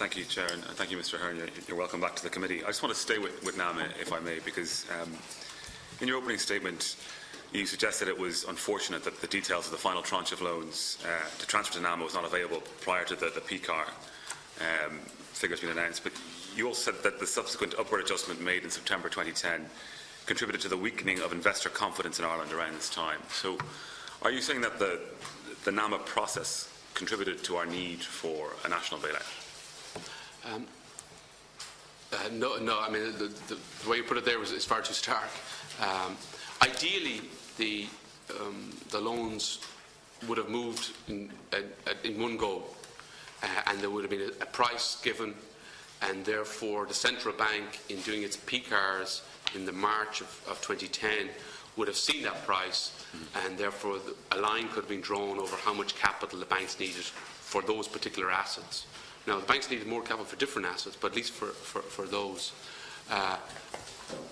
Thank you, Chair, and thank you, Mr. Ahearne. You're welcome back to the committee. I just want to stay with NAMA, if I may, because in your opening statement, you suggested it was unfortunate that the details of the final tranche of loans to transfer to NAMA was not available prior to the PCAR figures being announced. But you also said that the subsequent upward adjustment made in September 2010 contributed to the weakening of investor confidence in Ireland around this time. So, are you saying that the NAMA process contributed to our need for a national bailout? No. I mean, the way you put it there is far too stark. Ideally, the loans would have moved in one go, and there would have been a price given, and therefore the central bank, in doing its PCARs in the March of 2010, would have seen that price, and therefore a line could have been drawn over how much capital the banks needed for those particular assets. Now, the banks needed more capital for different assets, but at least for those.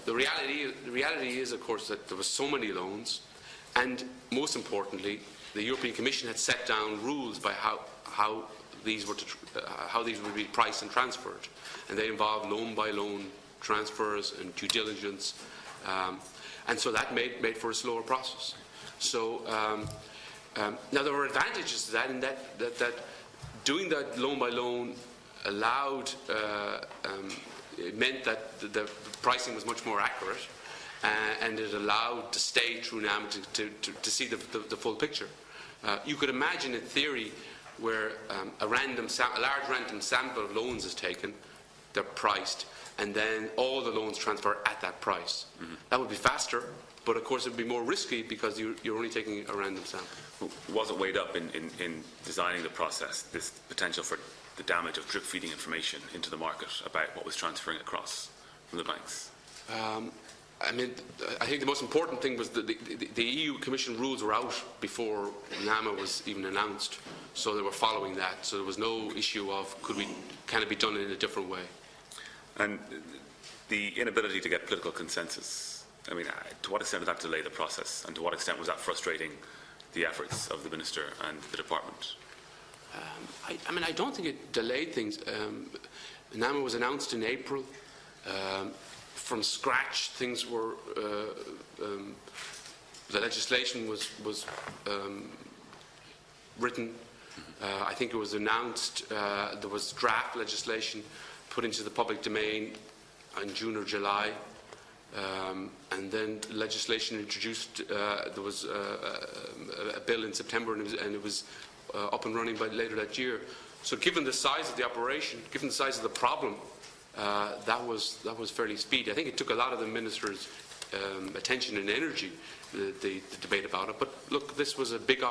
The reality is, of course, that there were so many loans, and most importantly, the European Commission had set down rules by how these would be priced and transferred, and they involved loan-by-loan transfers and due diligence, and so that made for a slower process. So now there were advantages to that, in that doing that loan-by-loan allowed. It meant that the pricing was much more accurate, and it allowed the state through NAMA to see the full picture. You could imagine, in theory, where a large random sample of loans is taken, they're priced, and then all the loans transfer at that price. That would be faster, but of course it would be more risky because you're only taking a random sample. Was it weighed up in designing the process, this potential for the damage of drip feeding information into the market about what was transferring across from the banks? I mean, I think the most important thing was the EU Commission rules were out before NAMA was even announced, so they were following that. So there was no issue of can it be done in a different way. And the inability to get political consensus, I mean, to what extent did that delay the process, and to what extent was that frustrating the efforts of the Minister and the Department? I mean, I don't think it delayed things. NAMA was announced in April. From scratch, things were. The legislation was written. I think it was announced. There was draft legislation put into the public domain in June or July, and then legislation introduced. There was a bill in September, and it was up and running by later that year. So given the size of the operation, given the size of the problem, that was fairly speedy. I think it took a lot of the Minister's attention and energy, the debate about it. But look, this was a big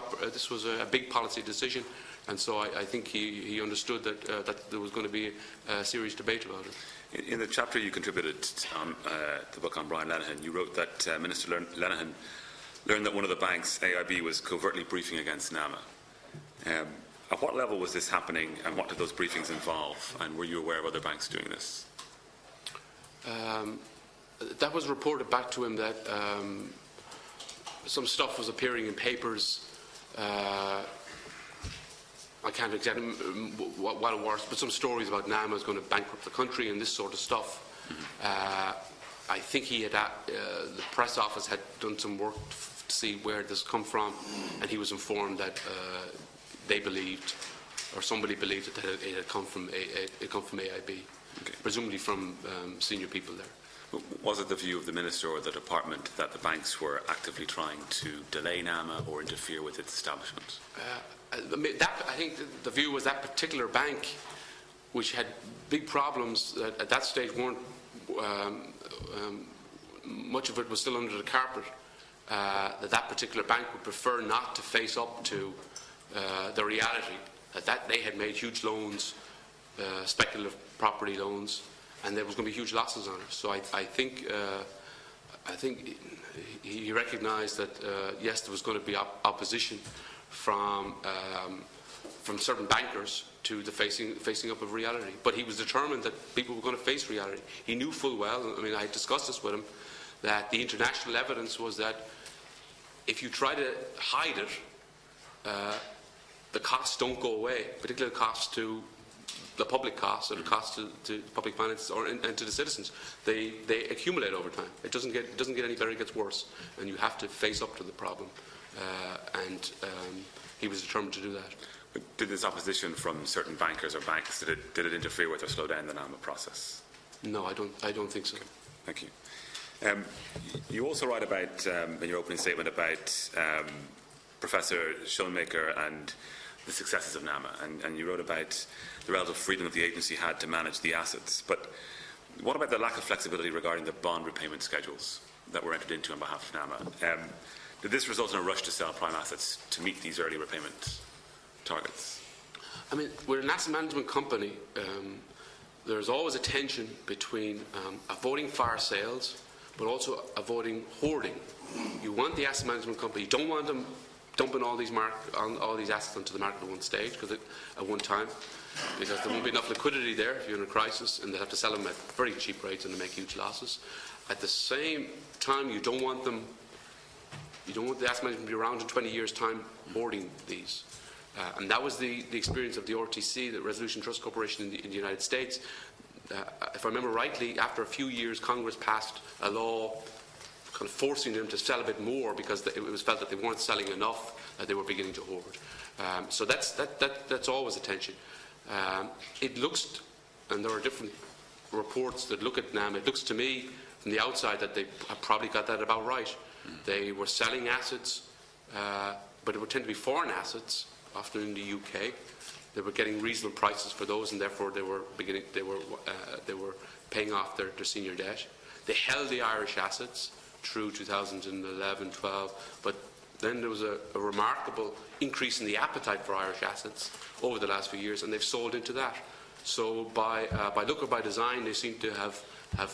policy decision, and so I think he understood that there was going to be a serious debate about it. In the chapter you contributed on the book on Brian Lenihan, you wrote that Minister Lenihan learned that one of the banks, AIB, was covertly briefing against NAMA. At what level was this happening, and what did those briefings involve, and were you aware of other banks doing this? That was reported back to him that some stuff was appearing in papers. I can't exactly what it was, but some stories about NAMA is going to bankrupt the country and this sort of stuff. I think he had the press office had done some work to see where this come from, and he was informed that they believed, or somebody believed, that it had come from AIB, okay, presumably from senior people there. Was it the view of the Minister or the Department that the banks were actively trying to delay NAMA or interfere with its establishment? I think the view was that particular bank, which had big problems that at that stage weren't, much of it was still under the carpet, that particular bank would prefer not to face up to the reality that they had made huge loans, speculative property loans, and there was going to be huge losses on it. So I think he recognised that yes, there was going to be opposition from certain bankers to the facing up of reality. But he was determined that people were going to face reality. He knew full well, I mean, I discussed this with him, that the international evidence was that if you try to hide it, the costs don't go away, particularly the costs to the public costs or the costs to public finances and to the citizens. They accumulate over time. It doesn't get any better; it gets worse, and you have to face up to the problem. He was determined to do that. But did this opposition from certain bankers or banks did it interfere with or slow down the NAMA process? No, I don't think so. Okay. Thank you. You also write about in your opening statement about Professor Schoenmaker and the successes of NAMA, and you wrote about the relative freedom that the agency had to manage the assets. But what about the lack of flexibility regarding the bond repayment schedules that were entered into on behalf of NAMA? Did this result in a rush to sell prime assets to meet these early repayment targets? I mean, we're an asset management company. There's always a tension between avoiding fire sales, but also avoiding hoarding. You want the asset management company. You don't want them dumping all these assets onto the market at one stage, at one time, because there won't be enough liquidity there if you're in a crisis, and they have to sell them at very cheap rates and they make huge losses. At the same time, you don't want the asset management to be around in 20 years' time hoarding these. And that was the experience of the RTC, the Resolution Trust Corporation in the United States. If I remember rightly, after a few years, Congress passed a law kind of forcing them to sell a bit more because it was felt that they weren't selling enough, that they were beginning to hoard. So that's always a tension. It looks, and there are different reports that look at NAM, it looks to me from the outside that they have probably got that about right. They were selling assets, but it would tend to be foreign assets, often in the UK. They were getting reasonable prices for those, and therefore they were paying off their senior debt. They held the Irish assets through 2011-12, but then there was a remarkable increase in the appetite for Irish assets over the last few years, and they've sold into that. So by look or by design, they seem to have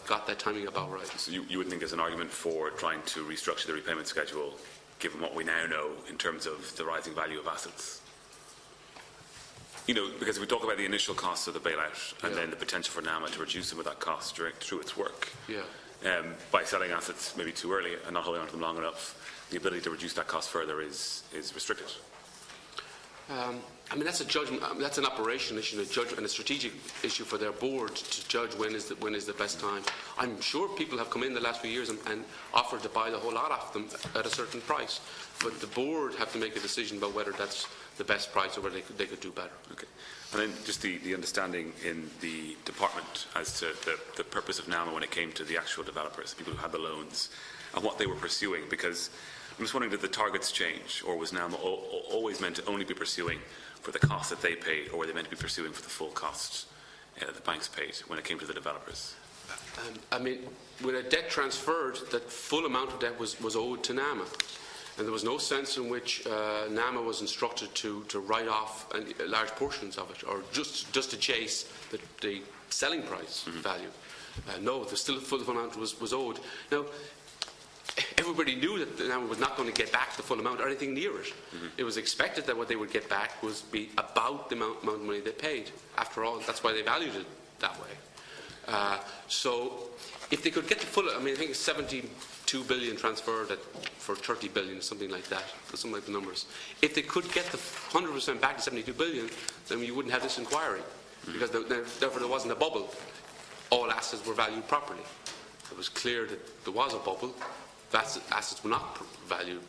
got that timing about right. So you would think there's an argument for trying to restructure the repayment schedule, given what we now know in terms of the rising value of assets? You know, because we talk about the initial costs of the bailout and then the potential for NAMA to reduce some of that cost through its work. By selling assets maybe too early and not holding on to them long enough, the ability to reduce that cost further is restricted. I mean, that's a judgment. That's an operation issue, and a strategic issue for their board to judge when is the best time. I'm sure people have come in the last few years and offered to buy the whole lot off them at a certain price, but the board have to make a decision about whether that's the best price or whether they could do better. Okay. And then just the understanding in the department as to the purpose of NAMA when it came to the actual developers, the people who had the loans, and what they were pursuing, because I'm just wondering, did the targets change, or was NAMA always meant to only be pursuing for the cost that they paid, or were they meant to be pursuing for the full cost that the banks paid when it came to the developers? I mean, when a debt transferred, that full amount of debt was owed to NAMA. And there was no sense in which NAMA was instructed to write off large portions of it, or just to chase the selling price value. No, the full amount was owed. Now, everybody knew that NAMA was not going to get back the full amount or anything near it. It was expected that what they would get back was be about the amount of money they paid. After all, that's why they valued it that way. So if they could get the full, I mean, I think it's 72 billion transferred for 30 billion, something like that, something like the numbers. If they could get the 100% back to 72 billion, then you wouldn't have this inquiry, because therefore there wasn't a bubble. All assets were valued properly. It was clear that there was a bubble. Assets were not valued,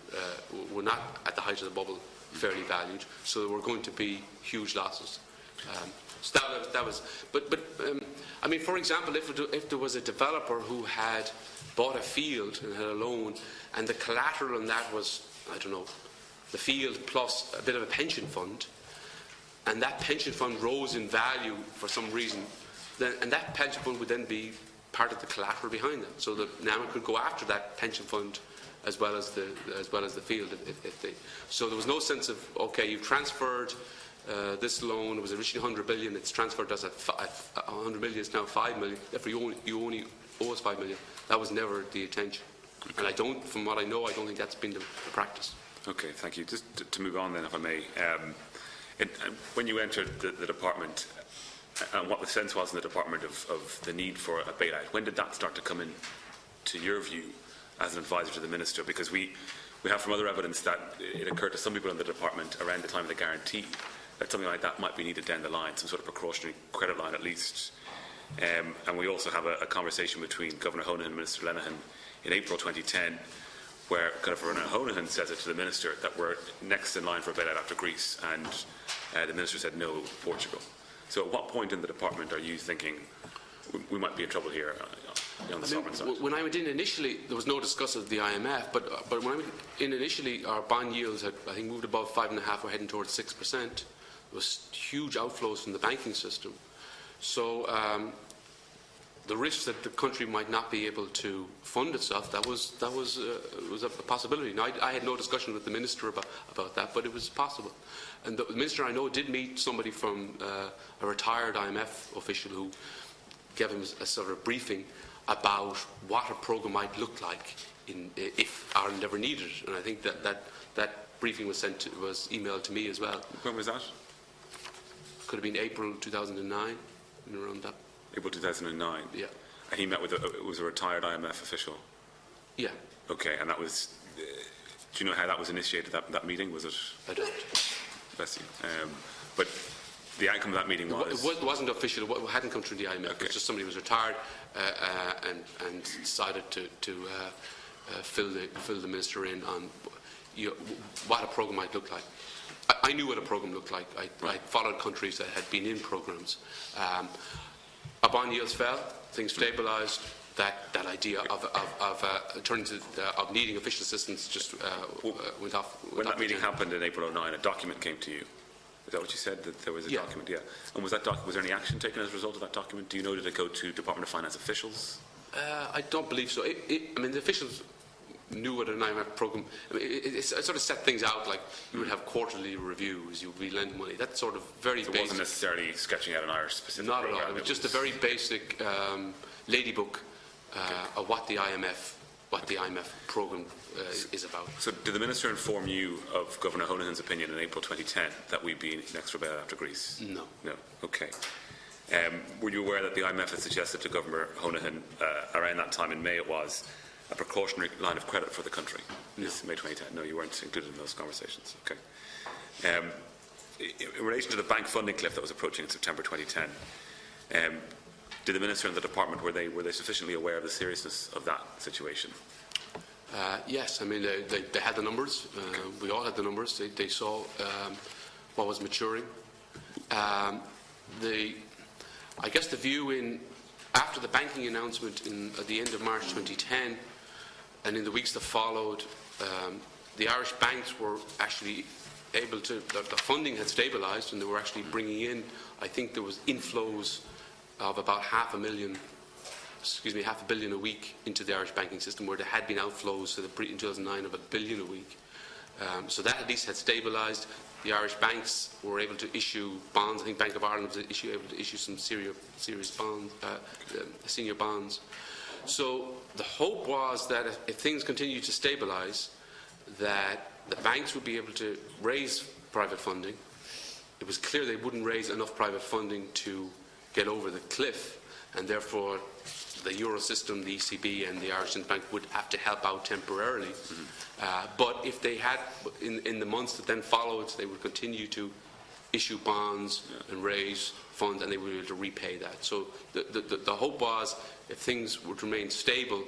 were not at the height of the bubble fairly valued, so there were going to be huge losses. So that was. But I mean, for example, if there was a developer who had bought a field and had a loan, and the collateral on that was, I don't know, the field plus a bit of a pension fund, and that pension fund rose in value for some reason, and that pension fund would then be part of the collateral behind that, so that NAMA could go after that pension fund as well as the field. If they, so there was no sense of, okay, you've transferred this loan. It was originally 100 billion. It's transferred as 100 million. It's now 5 million. Therefore, you only owe us 5 million. That was never the intention, and I don't, from what I know, I don't think that's been the practice. Okay, thank you. Just to move on then, if I may, when you entered the department, and what the sense was in the department of the need for a bailout, when did that start to come in, to your view, as an advisor to the minister? Because we have from other evidence that it occurred to some people in the department around the time of the guarantee that something like that might be needed down the line, some sort of precautionary credit line at least. And we also have a conversation between Governor Honohan and Minister Lenihan in April 2010, where Governor Honohan says it to the Minister that we're next in line for a bailout after Greece, and the Minister said no, Portugal. So at what point in the department are you thinking we might be in trouble here on the sovereign side? When I went in initially, there was no discussion of the IMF, but when I went in initially, our bond yields had, I think, moved above 5.5%, we're heading towards 6%. There was huge outflows from the banking system. So the risk that the country might not be able to fund itself, that was a possibility. Now, I had no discussion with the Minister about that, but it was possible. And the Minister, I know, did meet somebody from a retired IMF official who gave him a sort of briefing about what a programme might look like if Ireland ever needed it. And I think that briefing was emailed to me as well. When was that? Could have been April 2009, around that. April 2009? Yeah. And he met with it was a retired IMF official? Yeah. Okay, and that was, do you know how that was initiated, that meeting? Was it? I don't. Bless you. But the outcome of that meeting was? It wasn't official, it hadn't come through the IMF. Okay. It was just somebody who was retired and decided to fill the Minister in on what a programme might look like. I knew what a programme looked like. I followed countries that had been in programmes. Our bond yields fell, things stabilised. That idea of needing official assistance just went off. When that meeting happened in April 2009, a document came to you. Is that what you said, that there was a document? Yeah. And was there any action taken as a result of that document? Do you know, did it go to Department of Finance officials? I don't believe so. I mean, the officials knew what an IMF programme. I mean, it sort of set things out, like you would have quarterly reviews, you would be lending money. That's sort of very basic. It wasn't necessarily sketching out an Irish specific Not programme. at all. It was just a very basic ladybook of what the IMF programme is about. So did the Minister inform you of Governor Honohan's opinion in April 2010 that we'd be next for bailout after Greece? No. No. Okay. Were you aware that the IMF had suggested to Governor Honohan around that time, in May it was, a precautionary line of credit for the country? No. May 2010. No, you weren't included in those conversations. Okay. In relation to the bank funding cliff that was approaching in September 2010, did the Minister and the Department, were they sufficiently aware of the seriousness of that situation? Yes, I mean, they had the numbers. We all had the numbers. They saw what was maturing. I guess the view after the banking announcement at the end of March 2010, and in the weeks that followed, the Irish banks were actually able to, the funding had stabilised, and they were actually bringing in, I think there was inflows of about half a billion a week into the Irish banking system, where there had been outflows in 2009 of $1 billion a week. So that at least had stabilised. The Irish banks were able to issue bonds. I think Bank of Ireland was able to issue some serious bonds, senior bonds. So the hope was that if things continued to stabilise, that the banks would be able to raise private funding. It was clear they wouldn't raise enough private funding to get over the cliff, and therefore the Euro system, the ECB and the Irish Central Bank would have to help out temporarily. But if they had, in the months that then followed, they would continue to issue bonds and raise funds, and they would be able to repay that. So the hope was, if things would remain stable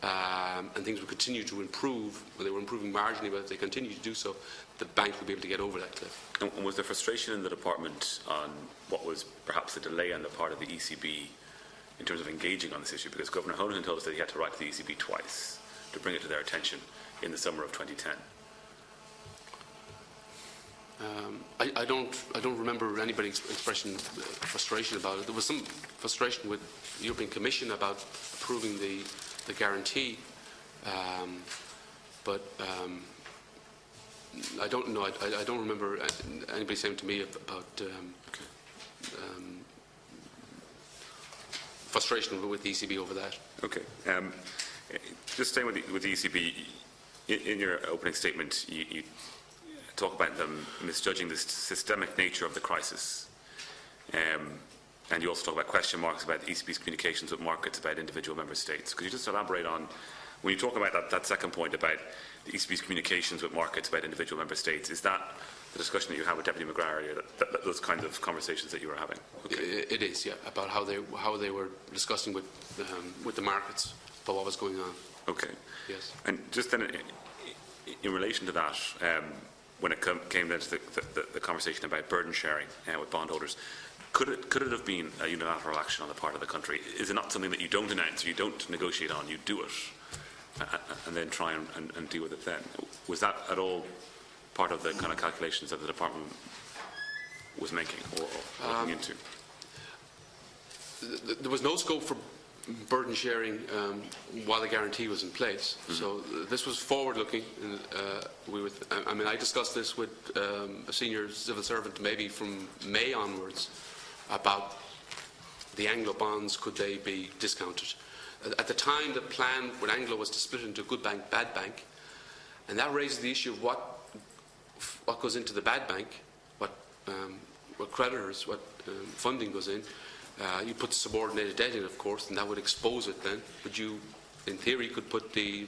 and things would continue to improve, well, they were improving marginally, but if they continue to do so, the banks would be able to get over that cliff. And was there frustration in the department on what was perhaps a delay on the part of the ECB in terms of engaging on this issue? Because Governor Honohan told us that he had to write to the ECB twice to bring it to their attention in the summer of 2010. I don't remember anybody expressing frustration about it. There was some frustration with the European Commission about approving the guarantee, but I don't know. I don't remember anybody saying to me about frustration with the ECB over that. Okay. Just staying with the ECB, in your opening statement, you talk about them misjudging the systemic nature of the crisis. And you also talk about question marks about the ECB's communications with markets about individual member states. Could you just elaborate on, when you talk about that second point about the ECB's communications with markets about individual member states, is that the discussion that you had with Deputy McGrath earlier, those kinds of conversations that you were having. Okay. It is, yeah, about how they were discussing with the markets about what was going on. Okay. Yes. And just then, in relation to that, when it came down to the conversation about burden sharing with bondholders, could it have been a unilateral action on the part of the country? Is it not something that you don't announce, you don't negotiate on, you do it, and then try and deal with it then? Was that at all part of the kind of calculations that the department was making or looking into? There was no scope for burden sharing while the guarantee was in place. Mm-hmm. So this was forward-looking. I discussed this with a senior civil servant maybe from May onwards about the Anglo bonds, could they be discounted? At the time, the plan with Anglo was to split into good bank, bad bank, and that raises the issue of what goes into the bad bank, what creditors, what funding goes in. You put the subordinated debt in, of course, and that would expose it then. But you, in theory, could put the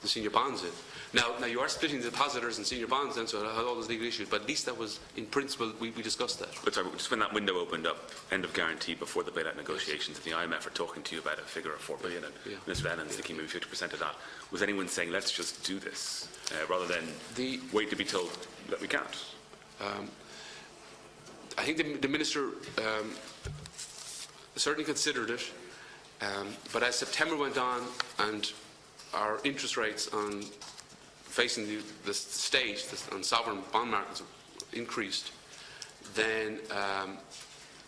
senior bonds in. Now you are splitting the depositors and senior bonds then, so it had all those legal issues. But at least that was, in principle, we discussed that. But sorry, just when that window opened up, end of guarantee before the bailout negotiations, and the IMF are talking to you about a figure of $4 billion, and Mr. Lenihan's thinking maybe 50% of that. Was anyone saying, let's just do this, rather than wait to be told that we can't? I think the Minister certainly considered it, but as September went on and our interest rates on facing the state on sovereign bond markets increased, then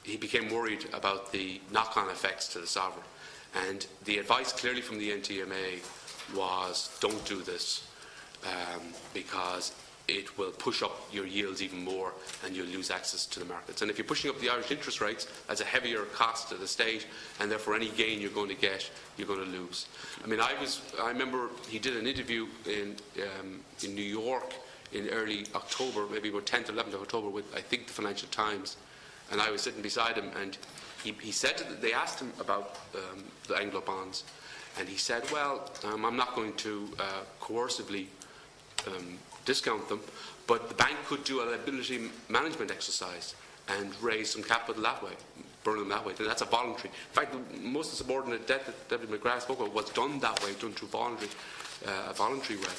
he became worried about the knock-on effects to the sovereign. And the advice clearly from the NTMA was, don't do this because it will push up your yields even more and you'll lose access to the markets. And if you're pushing up the Irish interest rates, that's a heavier cost to the state, and therefore any gain you're going to get, you're going to lose. I mean, I remember he did an interview in New York in early October, maybe about 10th or 11th of October, with, I think, the Financial Times, and I was sitting beside him, and he said, they asked him about the Anglo bonds, and he said, well, I'm not going to coercively discount them, but the bank could do a liability management exercise and raise some capital that way, burn them that way. That's a voluntary. In fact, most of the subordinate debt that Deputy McGrath spoke about was done that way, done through a voluntary way.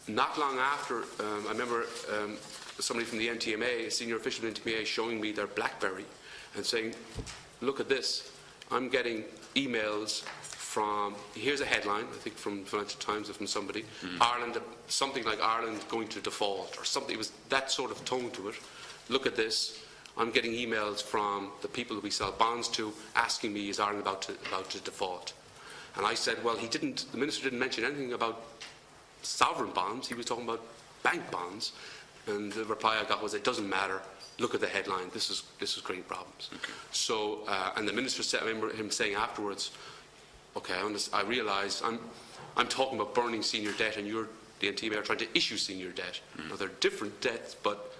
Not long after, I remember somebody from the NTMA, a senior official of the NTMA, showing me their BlackBerry and saying, look at this, I'm getting emails from, here's a headline, I think from Financial Times or from somebody, Ireland, something like Ireland going to default or something. It was that sort of tone to it. Look at this. I'm getting emails from the people that we sell bonds to asking me, is Ireland about to default? And I said, well, the Minister didn't mention anything about sovereign bonds. He was talking about bank bonds. And the reply I got was, it doesn't matter. Look at the headline. This is creating problems. Okay. So, and the Minister said, I remember him saying afterwards, okay, I realise I'm talking about burning senior debt, and the NTMA are trying to issue senior debt. Now, they're different debts, but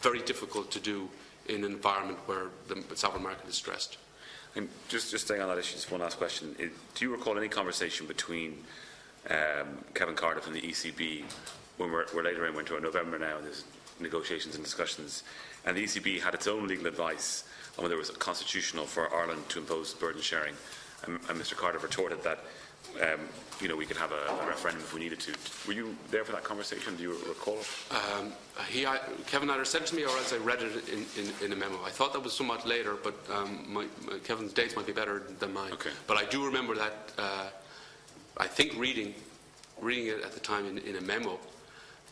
very difficult to do in an environment where the sovereign market is stressed. And just staying on that issue, just one last question. Do you recall any conversation between Kevin Cardiff and the ECB when we're later in winter, November now, and there's negotiations and discussions, and the ECB had its own legal advice on whether it was constitutional for Ireland to impose burden sharing? And Mr. Carter retorted that we could have a referendum if we needed to. Were you there for that conversation? Do you recall it? Kevin either said it to me or else I read it in a memo. I thought that was somewhat later, but Kevin's dates might be better than mine. Okay. But I do remember that, I think reading it at the time in a memo,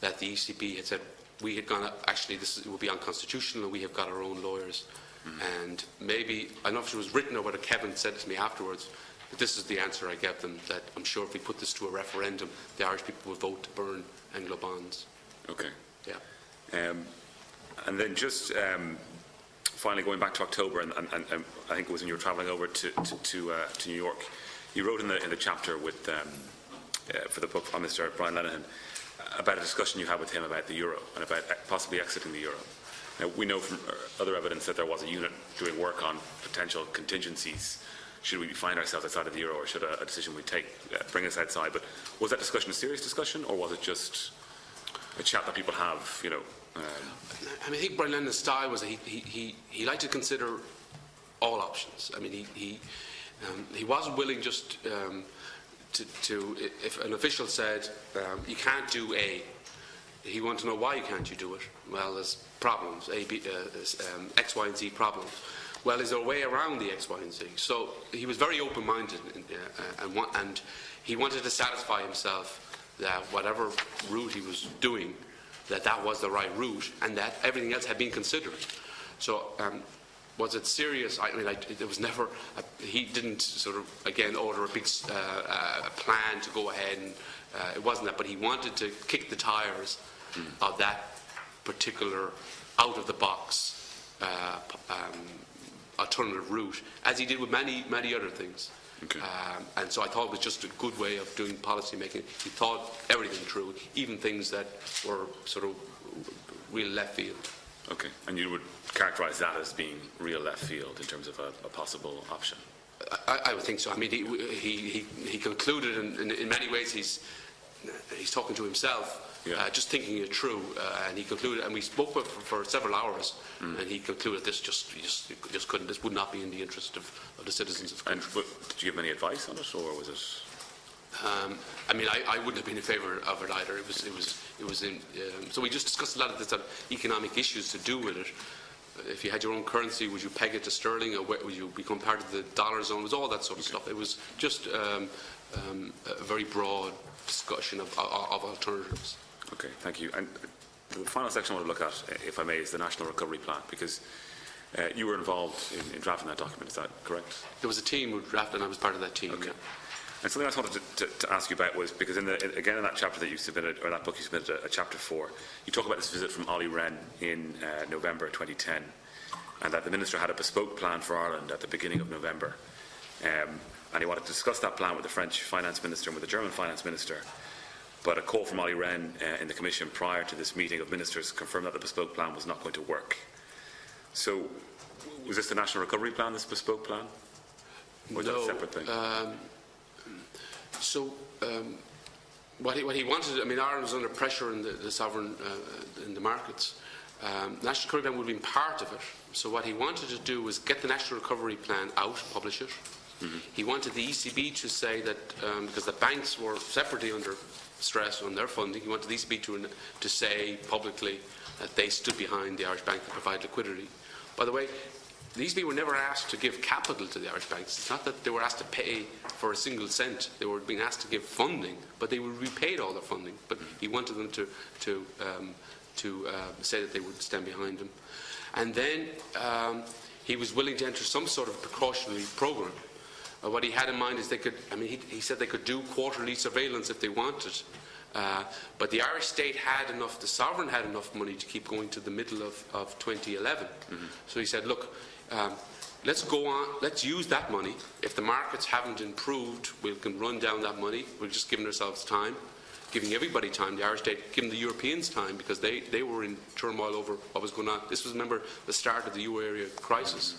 that the ECB had said, we had gone, actually this will be unconstitutional and we have got our own lawyers. And maybe, I don't know if it was written or whether Kevin said it to me afterwards, but this is the answer I gave them, that I'm sure if we put this to a referendum, the Irish people will vote to burn Anglo bonds. Okay. Yeah. And then just finally going back to October, and I think it was when you were travelling over to New York, you wrote in the chapter with for the book on Mr. Brian Lenihan about a discussion you had with him about the euro and about possibly exiting the euro. Now, we know from other evidence that there was a unit doing work on potential contingencies. Should we find ourselves outside of the euro, or should a decision we take bring us outside? But was that discussion a serious discussion, or was it just a chat that people have, you know. I mean, I think Brian Lenihan's style was that he liked to consider all options. I mean, he wasn't willing just to if an official said you can't do A, he wanted to know why can't you do it. Well, there's problems, X, Y, and Z problems. Well, is there a way around the X, Y, and Z? So he was very open-minded, and he wanted to satisfy himself that whatever route he was doing, that was the right route, and that everything else had been considered. So was it serious? I mean, it was never. He didn't sort of again order a big plan to go ahead, and it wasn't that. But he wanted to kick the tires of that particular out-of-the-box alternative route, as he did with many other things. Okay. And so I thought it was just a good way of doing policy making. He thought everything through, even things that were sort of real left field. Okay, and you would characterise that as being real left field in terms of a possible option? I would think so. I mean, he concluded, in many ways, he's talking to himself. Yeah. Just thinking it through, and he concluded, and we spoke with for several hours, and he concluded this just couldn't. This would not be in the interest of the citizens of the country. And did you give any advice on it, or was it? I mean, I wouldn't have been in favour of it either. It was in. So we just discussed a lot of the sort of economic issues to do with it. If you had your own currency, would you peg it to sterling, or would you become part of the dollar zone? It was all that sort of stuff. It was just a very broad discussion of alternatives. Okay, thank you. And the final section I want to look at, if I may, is the National Recovery Plan, because you were involved in drafting that document, is that correct? There was a team who drafted, and I was part of that team. Okay. Yeah. And something else I wanted to ask you about was, because in that chapter that you submitted, or that book you submitted, a chapter 4, you talk about this visit from Ollie Rehn in November 2010, and that the Minister had a bespoke plan for Ireland at the beginning of November. And he wanted to discuss that plan with the French Finance Minister and with the German Finance Minister. But a call from Ollie Rehn in the Commission prior to this meeting of ministers confirmed that the bespoke plan was not going to work. So, was this the National Recovery Plan, this bespoke plan? Or was that a separate thing? What he wanted, I mean, Ireland was under pressure in the sovereign, in the markets. The National Recovery Plan would have been part of it. So what he wanted to do was get the National Recovery Plan out, publish it. Mm-hmm. He wanted the ECB to say that, because the banks were separately under stress on their funding, he wanted the ECB to say publicly that they stood behind the Irish Bank to provide liquidity. By the way, the ECB were never asked to give capital to the Irish banks. It's not that they were asked to pay for a single cent. They were being asked to give funding, but they would repaid all their funding. But he wanted them to say that they would stand behind him. And then he was willing to enter some sort of precautionary program. What he had in mind is he said they could do quarterly surveillance if they wanted. But the Irish state had enough, the sovereign had enough money to keep going to the middle of 2011. Mm-hmm. So he said, look, let's go on, let's use that money. If the markets haven't improved, we can run down that money. We're just giving ourselves time, giving everybody time, the Irish state, giving the Europeans time, because they were in turmoil over what was going on. This was, remember, the start of the euro area crisis.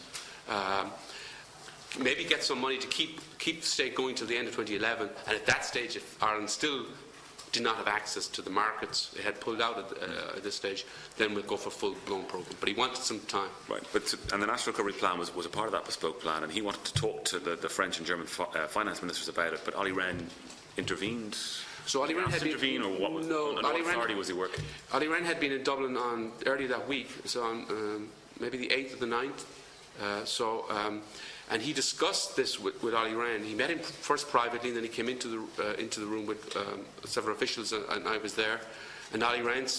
Maybe get some money to keep the state going till the end of 2011, and at that stage, if Ireland still did not have access to the markets, they had pulled out at this stage, then we'll go for a full-blown programme. But he wanted some time. Right, and the National Recovery Plan was a part of that bespoke plan, and he wanted to talk to the French and German finance ministers about it, but Ollie Rehn intervened. So Ollie Rehn had intervened, or what was, no, what authority was he working? Ollie Rehn had been in Dublin earlier that week, so on maybe the 8th or the 9th. And he discussed this with Ollie Rehn. He met him first privately, and then he came into the room with several officials, and I was there. And Ollie Rehn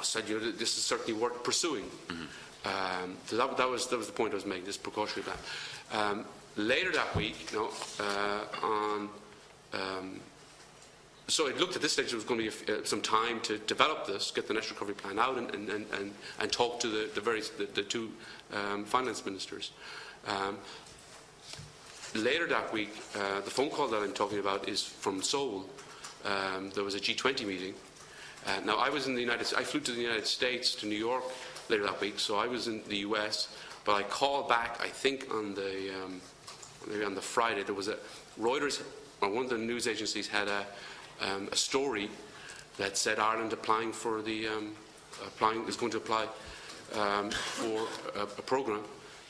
said, this is certainly worth pursuing. Mm-hmm. So that was the point I was making, this precautionary plan. Later that week, so it looked at this stage there was going to be some time to develop this, get the National Recovery Plan out, and talk to the two finance ministers. Later that week, the phone call that I'm talking about is from Seoul. There was a G20 meeting. Now, I was in the United States. I flew to the United States, to New York, later that week, so I was in the US. But I called back, I think, on maybe on the Friday. There was Reuters, or one of the news agencies, had a story that said Ireland applying for the is going to apply for a programme.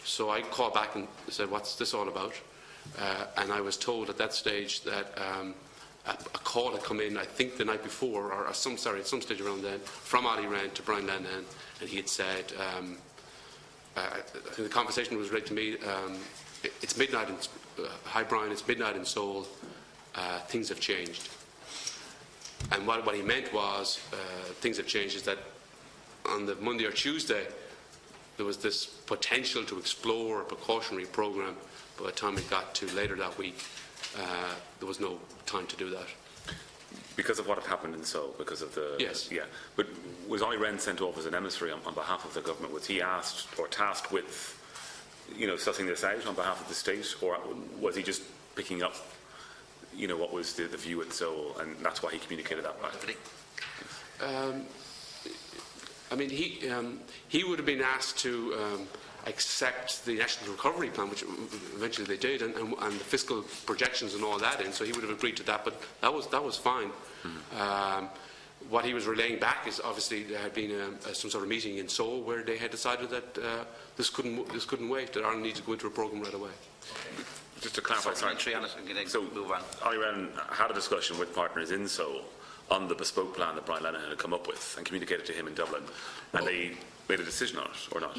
So I called back and said, "What's this all about?" And I was told at that stage that a call had come in, I think the night before, or at some stage around then, from Ahearne to Brian Lenihan, and he had said, I think the conversation was read to me, it's midnight in, hi Brian, it's midnight in Seoul, things have changed. And what he meant was, things have changed, is that on the Monday or Tuesday, there was this potential to explore a precautionary programme. By the time it got to later that week, there was no time to do that. Because of what had happened in Seoul, because of the... Yes. Yeah. But was Ahearne sent off as an emissary on behalf of the government? Was he asked or tasked with, sussing this out on behalf of the state? Or was he just picking up, what was the view in Seoul, and that's why he communicated that back? I mean, he would have been asked to accept the National Recovery Plan, which eventually they did, and the fiscal projections and all that in, so he would have agreed to that, but that was fine. Mm-hmm. What he was relaying back is obviously there had been some sort of meeting in Seoul where they had decided that this couldn't wait, that Ireland needed to go into a programme right away. Okay. Just to clarify, so move on. Ahearne had a discussion with partners in Seoul on the bespoke plan that Brian Lenihan had come up with and communicated to him in Dublin, and they made a decision on it, or not?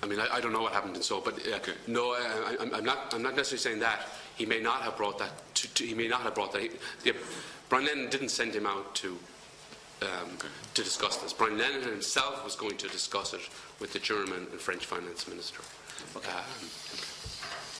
I mean, I don't know what happened in Seoul, but okay. No, I'm not necessarily saying that. He may not have brought that. He may not have brought that. Brian Lenihan didn't send him out to discuss this. Brian Lenihan himself was going to discuss it with the German and French finance minister. Okay.